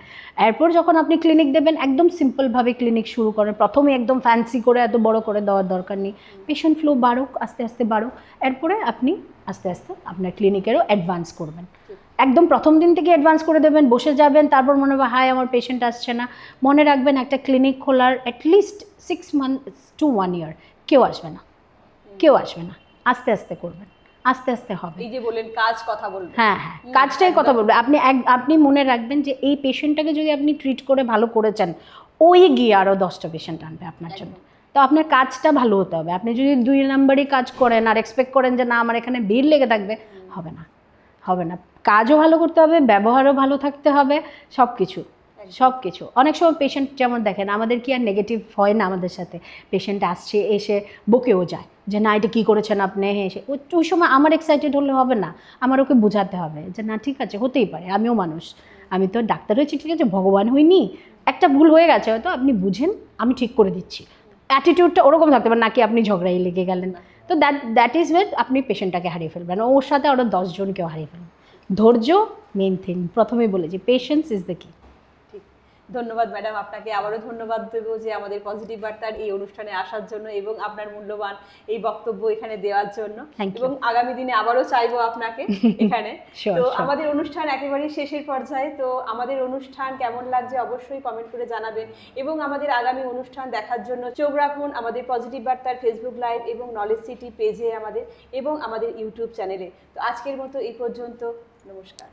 এরপর যখন আপনি ক্লিনিক দেবেন একদম সিম্পলভাবে ক্লিনিক শুরু করেন, প্রথমে একদম ফ্যান্সি করে এত বড় করে দেওয়ার দরকার নেই, পেশেন্ট ফ্লো বাড়ুক, আস্তে আস্তে বাড়ুক, এরপরে আপনি আস্তে আস্তে আপনার ক্লিনিকেরও অ্যাডভান্স করবেন। একদম প্রথম দিন থেকে অ্যাডভান্স করে দেবেন, বসে যাবেন, তারপর মনে হবে হাই আমার পেশেন্ট আসছে না। মনে রাখবেন একটা ক্লিনিক খোলার অ্যাটলিস্ট 6 months to 1 year কেউ আসবে না, কেউ আসবে না, আস্তে আস্তে করবেন, আস্তে আস্তে হবে। এই যে বলেন কাজ কথা বলবেন, হ্যাঁ হ্যাঁ, কাজটাই কথা বলবে। আপনি মনে রাখবেন যে এই পেশেন্টটাকে যদি আপনি ট্রিট করে ভালো করেছেন, ওই গিয়ে আরও 10টা পেশেন্ট আনবে আপনার জন্য। তো আপনার কাজটা ভালো হতে হবে। আপনি যদি 2 নম্বরই কাজ করেন আর এক্সপেক্ট করেন যে না আমার এখানে ভিড় লেগে থাকবে, হবে না, হবে না। কাজও ভালো করতে হবে, ব্যবহারও ভালো থাকতে হবে, সব কিছু সব কিছু। অনেক সময় পেশেন্ট যেমন দেখেন আমাদের কি আর নেগেটিভ হয় না, আমাদের সাথে পেশেন্ট আসছে এসে বকেও যায় যে না এটা কী করেছেন আপনি, এসে ওই সময় আমার এক্সাইটেড হলে হবে না, আমার ওকে বোঝাতে হবে যে না ঠিক আছে হতেই পারে, আমিও মানুষ, আমি তো ডাক্তার হয়েছি ঠিক আছে, ভগবান হইনি, একটা ভুল হয়ে গেছে হয়তো, আপনি বুঝেন, আমি ঠিক করে দিচ্ছি। অ্যাটিটিউডটা ওরকম থাকতে পারে, নাকি আপনি ঝগড়াই লেগে গেলেন। তো দ্যাট ইজ ওয়েট আপনি পেশেন্টটাকে হারিয়ে ফেলবেন, ওর সাথে আরও 10 জনকেও হারিয়ে ফেলবেন। ধৈর্য মেইন থিং, প্রথমেই বলেছি পেশেন্স ইজ দ্য কি। ধন্যবাদ ম্যাডাম, আপনাকে আবারও ধন্যবাদ দেবো যে আমাদের পজিটিভ বার্তার এই অনুষ্ঠানে আসার জন্য এবং আপনার মূল্যবান এই বক্তব্য এখানে দেওয়ার জন্য, এবং আগামী দিনে আবারও চাইবো আপনাকে এখানে। তো আমাদের অনুষ্ঠান একেবারেই শেষের পর্যায়ে, তো আমাদের অনুষ্ঠান কেমন লাগছে অবশ্যই কমেন্ট করে জানাবেন, এবং আমাদের আগামী অনুষ্ঠান দেখার জন্য চোখ রাখুন আমাদের পজিটিভ বার্তার ফেসবুক লাইভ এবং নলেজ সিটি পেজে আমাদের, এবং আমাদের ইউটিউব চ্যানেলে। তো আজকের মতো এই পর্যন্ত, নমস্কার।